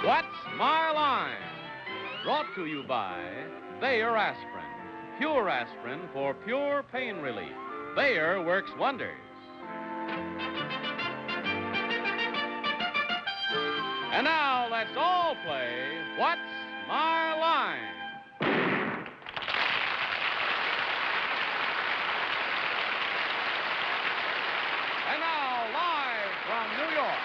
What's My Line? Brought to you by Bayer Aspirin. Pure aspirin for pure pain relief. Bayer works wonders. And now let's all play What's My Line? And now, live from New York,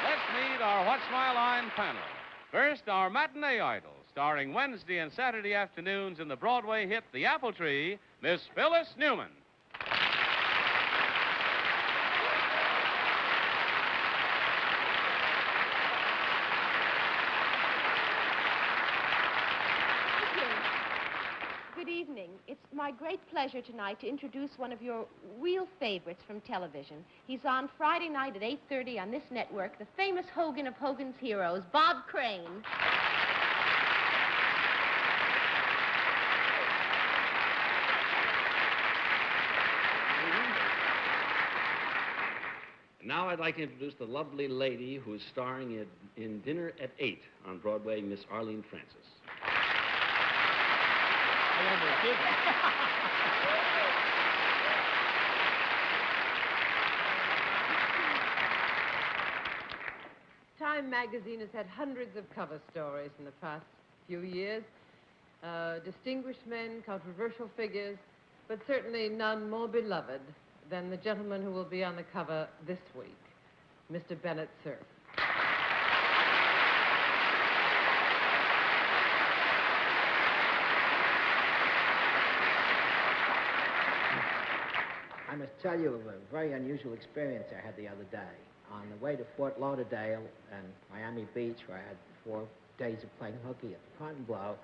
let's meet our What's My Line panel. First, our matinee idol, starring Wednesday and Saturday afternoons in the Broadway hit The Apple Tree, Miss Phyllis Newman. Good evening. It's my great pleasure tonight to introduce one of your real favorites from television. He's on Friday night at 8:30 on this network, the famous Hogan of Hogan's Heroes, Bob Crane. Now I'd like to introduce the lovely lady who's starring in Dinner at 8 on Broadway, Miss Arlene Francis. Time magazine has had hundreds of cover stories in the past few years. Distinguished men, controversial figures, but certainly none more beloved than the gentleman who will be on the cover this week, Mr. Bennett, Cerf. I must tell you of a very unusual experience I had the other day. On the way to Fort Lauderdale and Miami Beach, where I had 4 days of playing hooky at the Fontainebleau,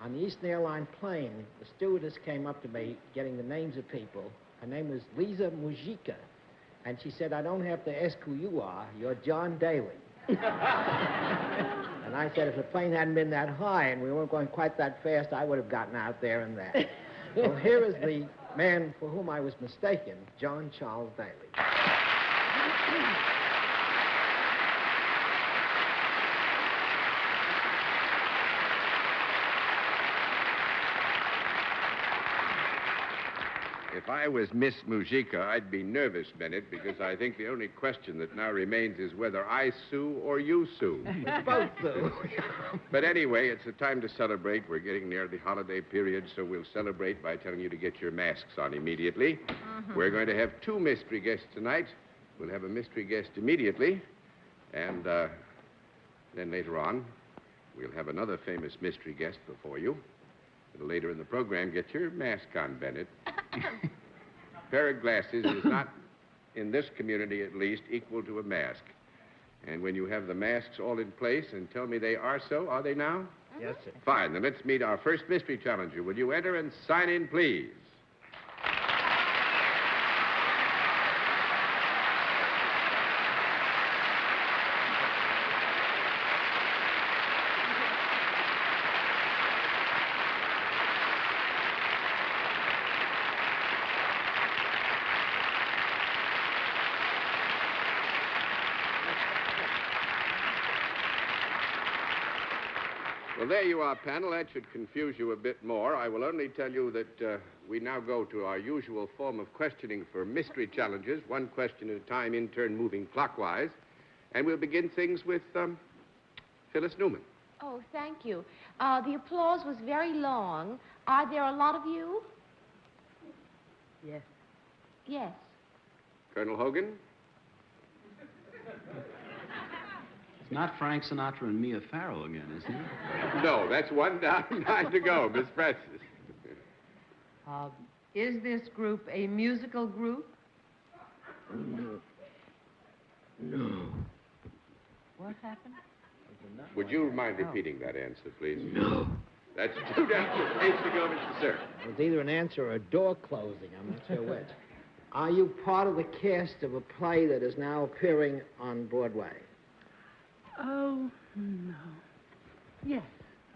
on the Eastern Airline plane, the stewardess came up to me getting the names of people. Her name was Lisa Mujica, and she said, "I don't have to ask who you are. You're John Daly." And I said, if the plane hadn't been that high and we weren't going quite that fast, I would have gotten out there and that. Well, here is the man for whom I was mistaken, John Charles Daly. If I was Miss Mujica, I'd be nervous, Bennett, because I think the only question that now remains is whether I sue or you sue. Both sue. But anyway, it's a time to celebrate. We're getting near the holiday period, so we'll celebrate by telling you to get your masks on immediately. We're going to have 2 mystery guests tonight. We'll have a mystery guest immediately, and then later on, we'll have another famous mystery guest before you. A little later in the program, get your mask on, Bennett. A pair of glasses is not, in this community at least, equal to a mask. And when you have the masks all in place, and tell me they are so, are they now? Yes, sir. Fine, then let's meet our first mystery challenger. Will you enter and sign in, please? Well, there you are, panel. That should confuse you a bit more. I will only tell you that we now go to our usual form of questioning for mystery challenges, 1 question at a time, in turn moving clockwise. And we'll begin things with Phyllis Newman. Oh, thank you. The applause was very long. Are there a lot of you? Yes. Yes. Colonel Hogan? It's not Frank Sinatra and Mia Farrow again, is it? No, that's 1 down, 9 to go. Miss Francis. Is this group a musical group? No. What happened? Would you mind repeating that answer, please? No. That's 2 down, 8 to go, Mr. Cerf. It was either an answer or a door closing. I'm not sure which. Are you part of the cast of a play that is now appearing on Broadway? Oh, no. Yes,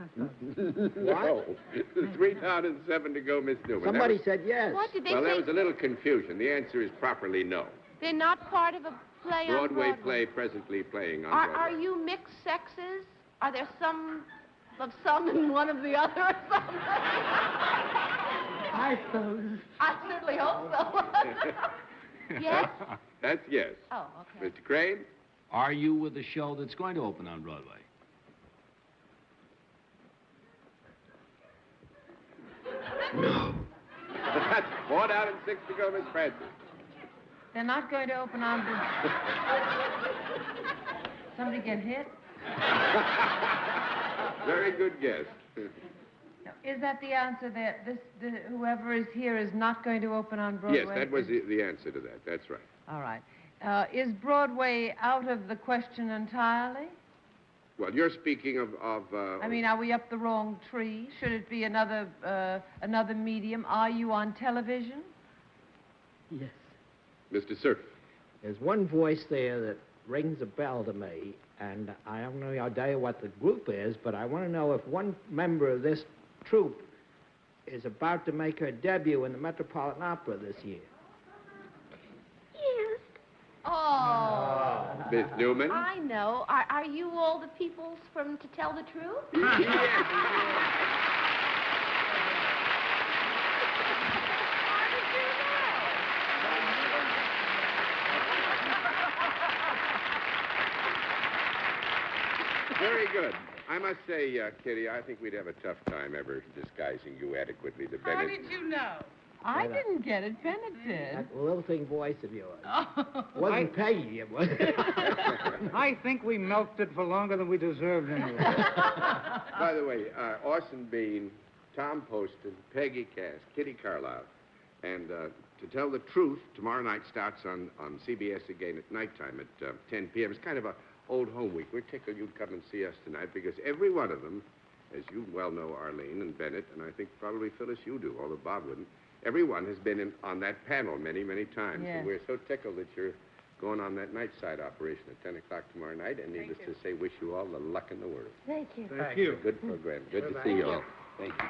I thought. No. 3 down and 7 to go, Miss Newman. Somebody said yes. What did they Well, say? there was a little confusion. The answer is properly no. They're not part of a play on Broadway Broadway. play presently playing on Are Broadway. you mixed sexes? Are there some of some and one of the other or something? I suppose. I certainly hope so. Yes? That's yes. Oh, okay. Mr. Crane? Are you with the show that's going to open on Broadway? No. That's 4 down and 6 to go, Miss Francis. They're not going to open on the... Somebody get hit? Very good guess. Is that the answer that whoever is here is not going to open on Broadway? Yes, that was the answer to that. That's right. All right. Is Broadway out of the question entirely? Well, you're speaking of I mean, are we up the wrong tree? Should it be another medium? Are you on television? Yes. Mr. Cerf. There's one voice there that rings a bell to me, and I don't know idea what the group is, but I want to know if one member of this troupe is about to make her debut in the Metropolitan Opera this year. Yes. Oh. Miss Newman? I know. Are you all the peoples from To Tell the Truth? Yes. Very good. I must say, Kitty, I think we'd have a tough time ever disguising you adequately to Bennett. How did you know? I didn't get it. Bennett did. That lilting voice of yours. Oh. Wasn't Peggy, it was. I think we milked it for longer than we deserved anyway. By the way, Orson Bean, Tom Poston, Peggy Cass, Kitty Carlisle, and To Tell the Truth, tomorrow night starts on CBS again at nighttime at 10 p.m. It's kind of a old home week. We're tickled you'd come and see us tonight because every one of them, as you well know, Arlene and Bennett, and I think probably Phyllis you do, although Bob wouldn't, everyone has been on that panel many, many times. Yes. And we're so tickled that you're going on that night side operation at 10 o'clock tomorrow night, and needless to say, wish you all the luck in the world. Thank you. Thank you. Good program. Good to Thank see you you. all. Thank you.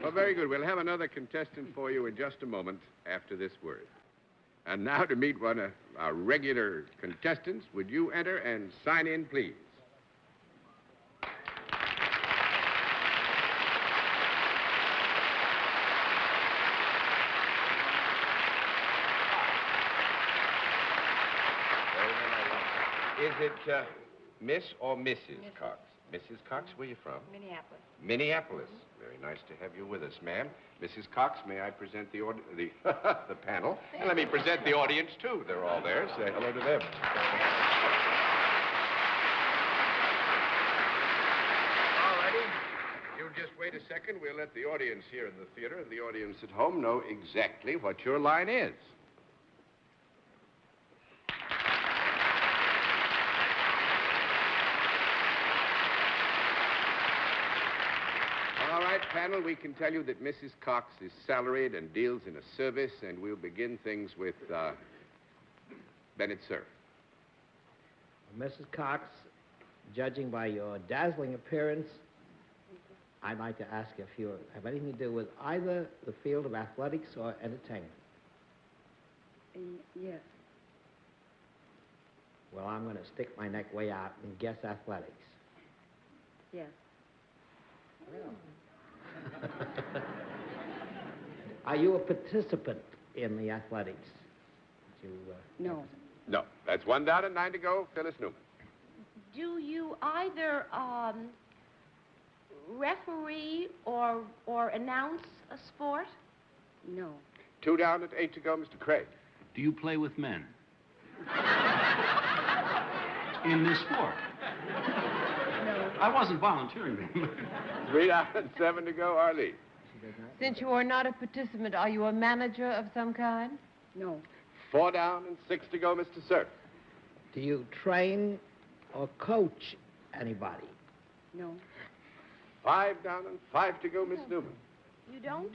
Well, very good. We'll have another contestant for you in just a moment after this word. And now to meet one of our regular contestants, would you enter and sign in, please? Is it Miss or Mrs. Cox? Mrs. Cox, where are you from? Minneapolis. Minneapolis. Very nice to have you with us, ma'am. Mrs. Cox, may I present the the panel? And let me present the audience, too. They're all there. Say hello to them. All righty. You just wait a second. We'll let the audience here in the theater and the audience at home know exactly what your line is. All right, panel, we can tell you that Mrs. Cox is salaried and deals in a service, and we'll begin things with Bennett, sir. Mrs. Cox, judging by your dazzling appearance, I'd like to ask if you have anything to do with either the field of athletics or entertainment. Yes. Well, I'm going to stick my neck way out and guess athletics. Yes. Are you a participant in the athletics? No. No, that's 1 down and 9 to go. Phyllis Newman. Do you either referee or announce a sport? No. 2 down and 8 to go, Mr. Craig. Do you play with men? In this sport? No. I wasn't volunteering. 3 down and 7 to go, Arlene. Since you are not a participant, are you a manager of some kind? No. 4 down and 6 to go, Mr. Cerf. Do you train or coach anybody? No. 5 down and 5 to go, Miss Newman. You don't?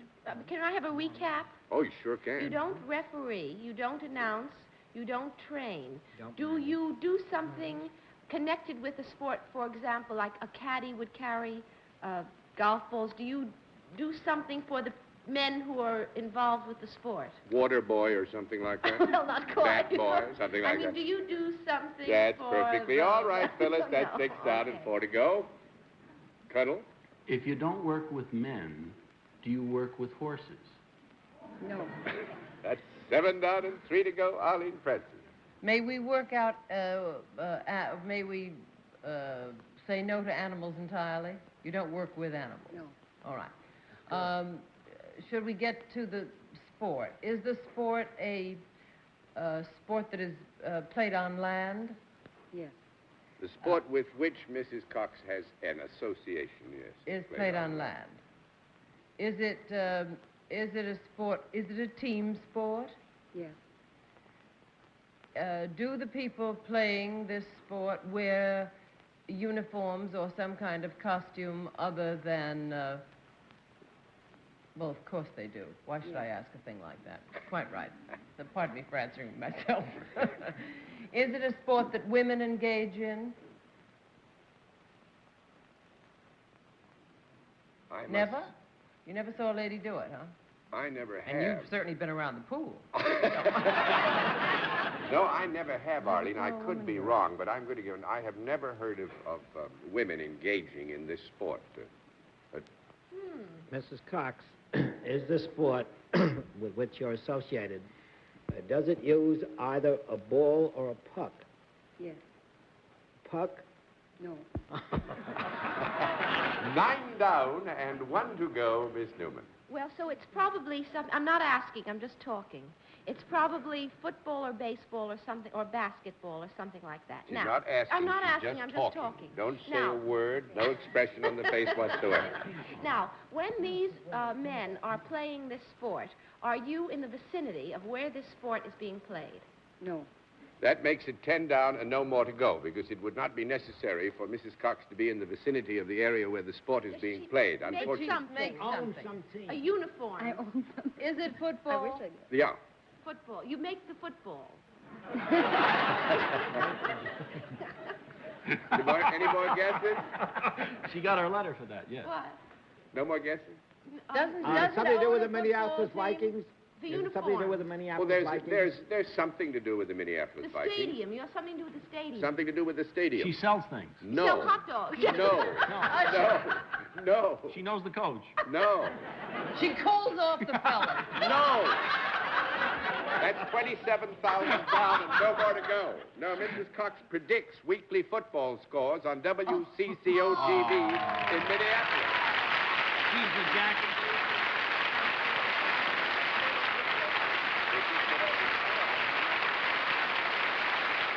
Can I have a recap? Oh, you sure can. You don't referee. You don't announce. You don't train. Don't Do manage. you do something connected with the sport? For example, like a caddy would carry golf balls. Do you do something for the men who are involved with the sport? Water boy or something like that? Well, not quite. Bat boy, something like I mean, that. do you do something That's for perfectly the... all right, Phyllis. That's No, 6 down and 4 to go. Colonel? If you don't work with men, do you work with horses? No. That's 7 down and 3 to go, Arlene Francis. May we work out, may we say no to animals entirely? You don't work with animals? No. All right. Should we get to the sport? Is the sport a sport that is played on land? Yes. The sport with which Mrs. Cox has an association, yes. Is played on land. Is it a sport, is it a team sport? Yes. Do the people playing this sport wear uniforms or some kind of costume other than, well, of course they do. Why should I ask a thing like that? Quite right. So pardon me for answering myself. Is it a sport that women engage in? Never? You never saw a lady do it, huh? I never have. And you've certainly been around the pool. No, I never have, Arlene. I could be wrong, but I'm going to give it. I have never heard of women engaging in this sport. Mrs. Cox, is this sport with which you're associated, does it use either a ball or a puck? Yes. Puck? No. 9 down and 1 to go, Miss Newman. Well, so it's probably something... I'm not asking, I'm just talking. It's probably football or baseball or something, or basketball or something like that. She's Now, not asking. I'm not she's asking, just I'm talking. just talking. Don't say Now- a word, no expression on the face whatsoever. Now, when these men are playing this sport, are you in the vicinity of where this sport is being played? No. That makes it 10 down and no more to go, because it would not be necessary for Mrs. Cox to be in the vicinity of the area where the sport is being played. Make Unfortunately, something. Own some team. A uniform. I own something. Is it football? I wish I did. yeah. Football. You make the football. Any more guesses? She got our letter for that, yes. What? No more guesses? Doesn't Something to do with the own a Minneapolis football team? Vikings? The Is it uniform. something to do with the Well, Minneapolis Vikings? there's something to do with the Minneapolis The Vikings. stadium. You have something to do with the stadium. Something to do with the stadium. She sells things. No. Sell hot dogs. No. No. She knows the coach. No. She calls off the fellas. No. That's 27,000 down and no more to go. No, Mrs. Cox predicts weekly football scores on WCCO TV in Minneapolis. She's the jacket.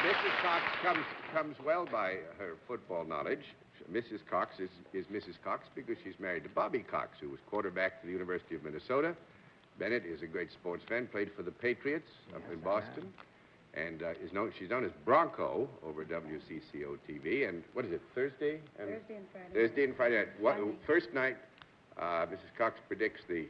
Mrs. Cox comes well by her football knowledge. Mrs. Cox is Mrs. Cox because she's married to Bobby Cox, who was quarterback for the University of Minnesota. Bennett is a great sports fan, played for the Patriots up in Boston, and she's known as Bronco over WCCO TV. And what is it, Thursday? Thursday and Friday. Thursday and Friday night. Sunday. First night, Mrs. Cox predicts the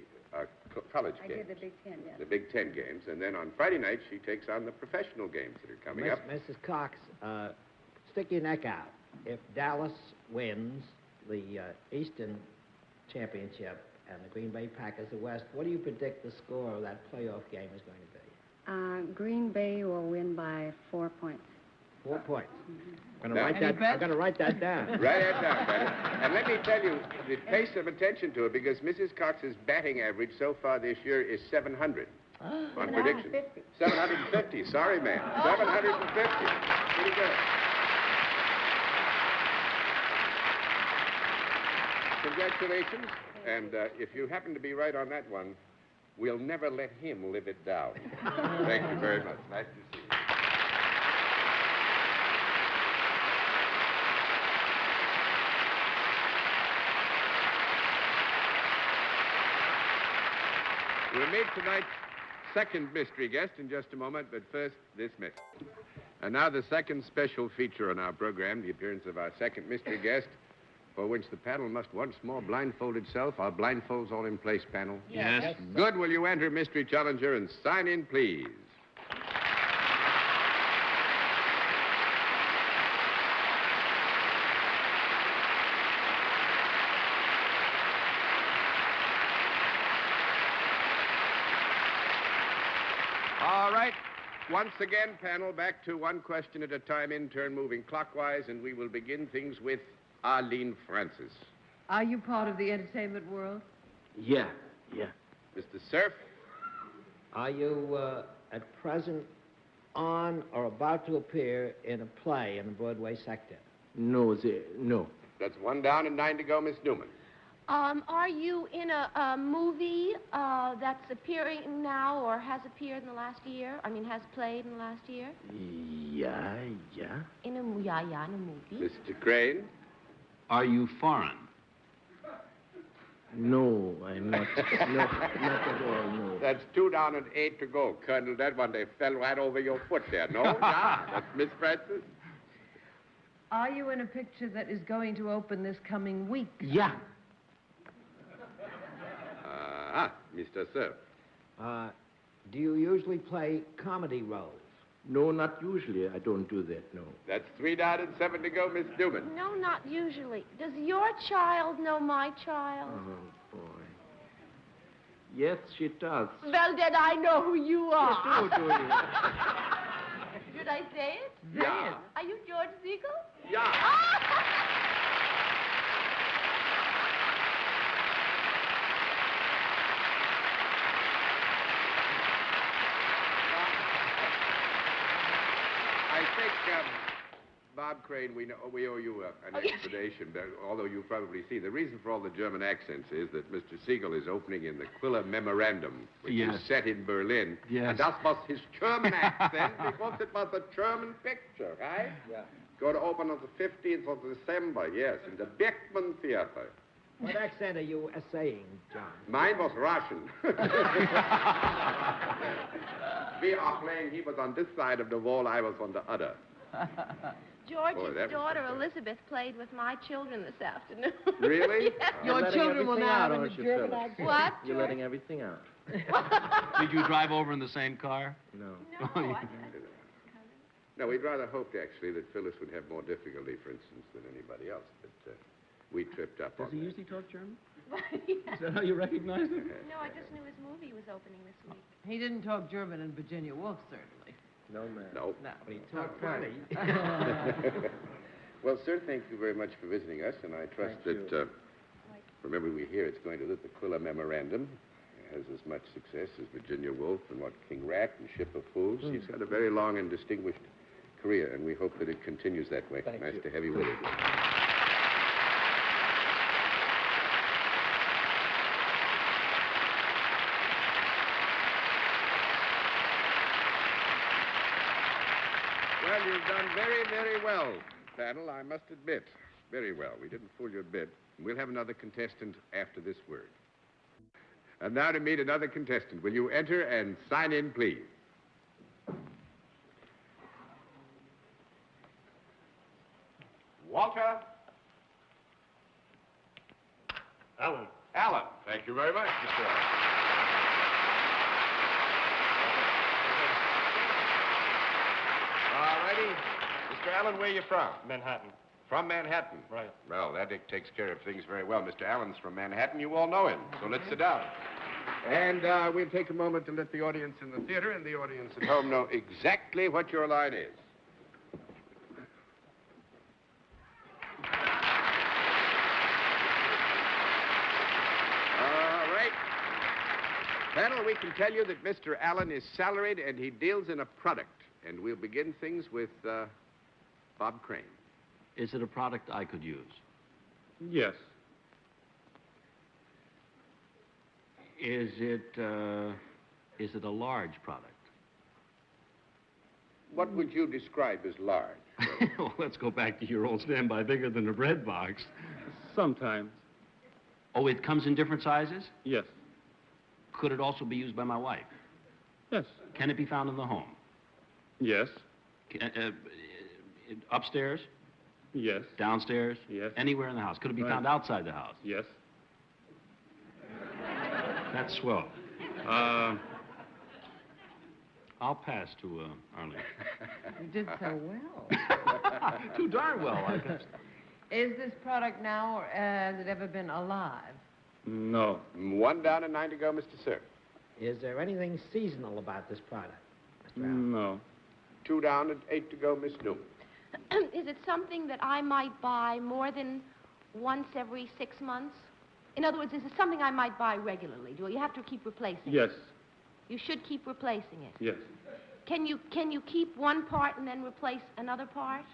college I games. did the Big Ten, yes. The Big Ten games. And then on Friday night, she takes on the professional games that are coming up. Mrs. Cox, stick your neck out. If Dallas wins the Eastern Championship and the Green Bay Packers the West, what do you predict the score of that playoff game is going to be? Green Bay will win by 4 points. 4 points. I'm Now- going to write that down. Write that down, Bennett. And let me tell you, pay some attention to it, because Mrs. Cox's batting average so far this year is 700 on predictions. 750. Sorry, ma'am. 750. Pretty good. Congratulations. And if you happen to be right on that one, we'll never let him live it down. Thank you very much. Nice to see you. We'll meet tonight's second mystery guest in just a moment, but first, this mystery. And now the second special feature on our program, the appearance of our second mystery guest, for which the panel must once more blindfold itself. Are blindfolds all in place, panel? Yes. Good. Will you enter, mystery challenger, and sign in, please? All right. Once again, panel, back to one question at a time, in turn, moving clockwise, and we will begin things with Arlene Francis. Are you part of the entertainment world? Yeah. Mr. Cerf? Are you at present on or about to appear in a play in the Broadway sector? No. That's 1 down and 9 to go, Miss Newman. Are you in a movie that's appearing now or has appeared in the last year? I mean, has played in the last year? Yeah. In a movie. Mr. Crane? Are you foreign? No, I'm not. Not at all, no. That's 2 down and 8 to go, Colonel. That one, they fell right over your foot there. No? That's Miss Francis? Are you in a picture that is going to open this coming week? Yeah. Mr. Cerf. Do you usually play comedy roles? No, not usually. I don't do that, no. That's 3 down and 7 to go, Miss Newman. No, not usually. Does your child know my child? Oh, boy. Yes, she does. Well, then I know who you are. You do you? Should I say it? Yeah. Are you George Segal? Yeah. I think, Bob Crane, we owe you an explanation, although you've probably seen. The reason for all the German accents is that Mr. Segal is opening in the Quiller Memorandum, which is set in Berlin. Yes. And that was his German accent because it was a German picture, right? Yeah. Going to open on the 15th of December, yes, in the Beckman Theater. What accent are you essaying, John? Mine was Russian. We are playing, he was on this side of the wall, I was on the other. George's that was daughter, fantastic. Elizabeth, played with my children this afternoon. Really? Yes. Your children will now have a German What, You're George? letting everything out. Did you drive over in the same car? No. No, No, we'd rather hoped, actually, that Phyllis would have more difficulty, for instance, than anybody else, but we tripped up on Does he that. usually talk German? Yeah. Is that how you recognize him? No, I just knew his movie was opening this week. He didn't talk German in Virginia Woolf, certainly. No, man. No. No. But he talked funny. Well, sir, thank you very much for visiting us, and I trust Thank that, remember, we hear it's going to that the Quiller Memorandum has as much success as Virginia Woolf and King Rat and Ship of Fools. He's had a very long and distinguished career, and we hope that it continues that way. Nice to have you with us. Well, you've done very, very well, panel, I must admit. Very well. We didn't fool you a bit. We'll have another contestant after this word. And now to meet another contestant. Will you enter and sign in, please? Walter. Alan. Allen. Thank you very much, Mr. Allen. All righty. Mr. Allen, where are you from? Manhattan. From Manhattan? Right. Well, that takes care of things very well. Mr. Allen's from Manhattan. You all know him, so let's sit down. And we'll take a moment to let the audience in the theater and the audience at home know exactly what your line is. All right. Panel, we can tell you that Mr. Allen is salaried and he deals in a product. And we'll begin things with Bob Crane. Is it a product I could use? Yes. Is it a large product? What would you describe as large? Well, let's go back to your old standby, bigger than a bread box. Sometimes. Oh, it comes in different sizes? Yes. Could it also be used by my wife? Yes. Can it be found in the home? Yes. Upstairs? Yes. Downstairs? Yes. Anywhere in the house? Could it be Right. found outside the house? Yes. That's swell. I'll pass to Arlene. You did so well. Too darn well, I guess. Is this product now, or has it ever been alive? No. 1 down and 9 to go, Mr. Cerf. Is there anything seasonal about this product, Mr. Allen? No. 2 down and 8 to go, Miss Newman. Is it something that I might buy more than once every 6 months? In other words, is it something I might buy regularly? Do you have to keep replacing Yes. it? You should keep replacing it. Yes. Can you keep one part and then replace another part?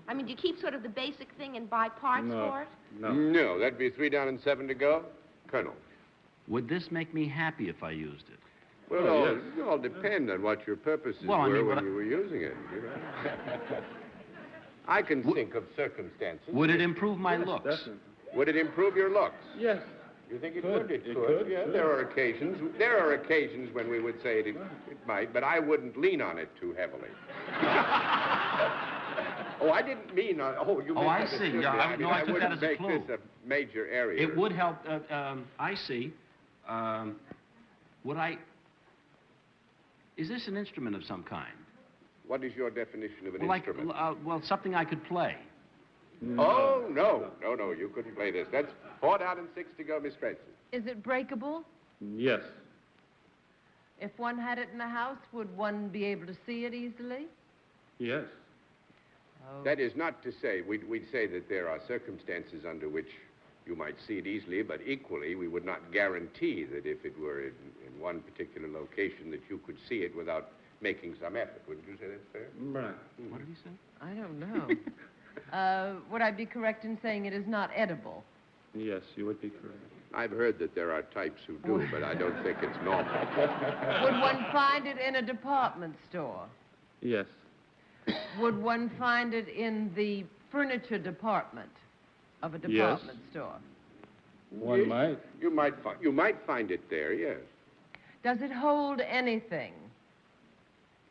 I mean, do you keep sort of the basic thing and buy parts for it? No. No, that'd be 3 down and 7 to go. Colonel. Would this make me happy if I used it? Well, Oh, it all depend on what your purposes Well, I were mean, when what you were using it. You know? I can think of circumstances. Would it improve my Yes, looks? definitely. Would it improve your looks? Yes. You think it Could. could? It It could. could, Yeah, could. there are occasions. There are occasions when we would say it might, but I wouldn't lean on it too heavily. Oh, I didn't mean on. Oh, you. Oh, I misunderstood see. me. Yeah, I no, I took that wouldn't as a make clue. this a major area. It would help. I see. Would I... Is this an instrument of some kind? What is your definition of an Well, instrument? well, something I could play. Oh, no. You couldn't play this. That's 4 down and 6 to go, Miss Francis. Is it breakable? Yes. If one had it in the house, would one be able to see it easily? Yes. Oh. That is not to say, we'd say that there are circumstances under which you might see it easily, but equally, we would not guarantee that if it were in one particular location that you could see it without making some effort. Wouldn't you say that's fair? Right. What did he say? I don't know. Would I be correct in saying it is not edible? Yes, you would be correct. I've heard that there are types who do, but I don't think it's normal. Would one find it in a department store? Yes. Would one find it in the furniture department of a department store? One might. You might find it there, yes. Does it hold anything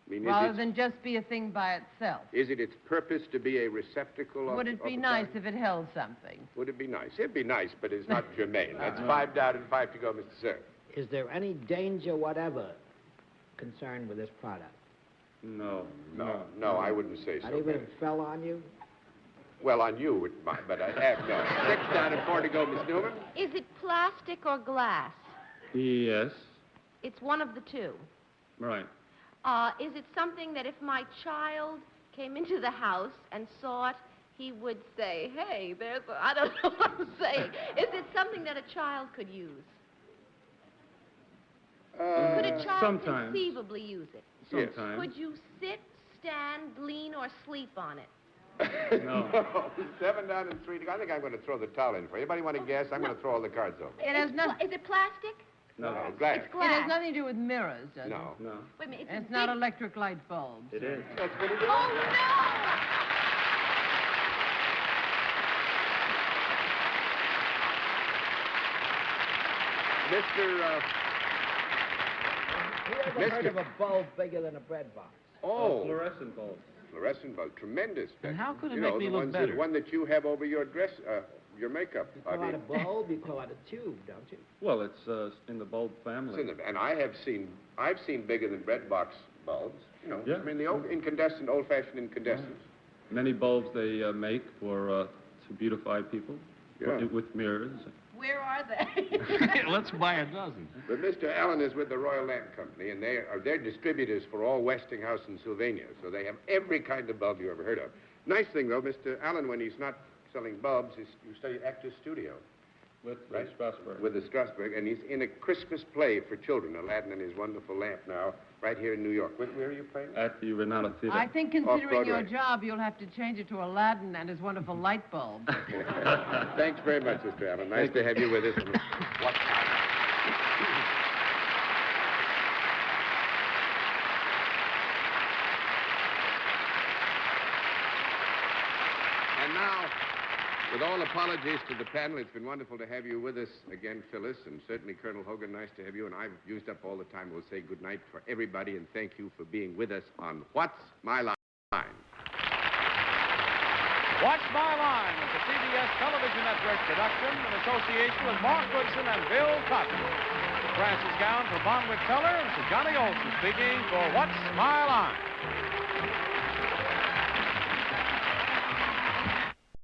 I mean, rather than just be a thing by itself? is it its purpose to be a receptacle of... Would it be of a nice kind? if it held something? Would it be nice? It'd be nice, but it's not germane. That's 5 down and 5 to go, Mr. Cerf. Is there any danger whatever concerned with this product? No. No, I wouldn't say so. Not even if it fell on you? Well, on you it might, but I have no. 6 down and 4 to go, Miss Newman. Is it plastic or glass? Yes. It's one of the two. Right. Is it something that if my child came into the house and saw it, he would say, hey, there's a... I don't know what I'm saying. Is it something that a child could use? Could a child sometimes. conceivably use it? Yes. Sometimes. Could you sit, stand, lean, or sleep on it? No. 7 down and 3 to go. I think I'm going to throw the towel in for you. Anybody want to guess? I'm going to throw all the cards over. It has nothing. Is it plastic? No. Glass. It's It glass. has nothing to do with mirrors, does it? No. No. Wait a minute. It's a not big... electric light bulbs. It is. That's what it is. Oh, no! Mr. Who ever heard of a bulb bigger than a bread box? Fluorescent bulbs. Fluorescent bulb. Tremendous. And how could it You make know, me the look ones better? The one that you have over your dress, your makeup. You call out a bulb, you call out a tube, don't you? Well, it's in the bulb family. And I've seen bigger than bread box bulbs. You know, Yeah. I mean, the incandescent, old-fashioned incandescents. Many bulbs they make for to beautify people Yeah. with mirrors. Where are they? Let's buy a dozen. But Mr. Allen is with the Royal Lamp Company, and they're distributors for all Westinghouse and Sylvania, so they have every kind of bulb you ever heard of. Nice thing, though, Mr. Allen, when he's not selling bulbs, you study Actors Studio. With Right. Strasbourg. With the Strasbourg, and he's in a Christmas play for children, Aladdin and his wonderful lamp now, right here in New York. Where are you playing? At the Renata Theater. I think considering your Off-Broadway. job, you'll have to change it to Aladdin and his wonderful light bulb. Thanks very much, Mr. Allen. Nice to have you with us. And now, with all apologies to the panel, it's been wonderful to have you with us again, Phyllis, and certainly Colonel Hogan, nice to have you. And I've used up all the time. We'll say good night for everybody, and thank you for being with us on What's My Line? Watch My Line is a CBS television network production in association with Mark Goodson and Bill Cotton. Francis Gown for Bonwit Teller, this is Johnny Olson speaking for What's My Line?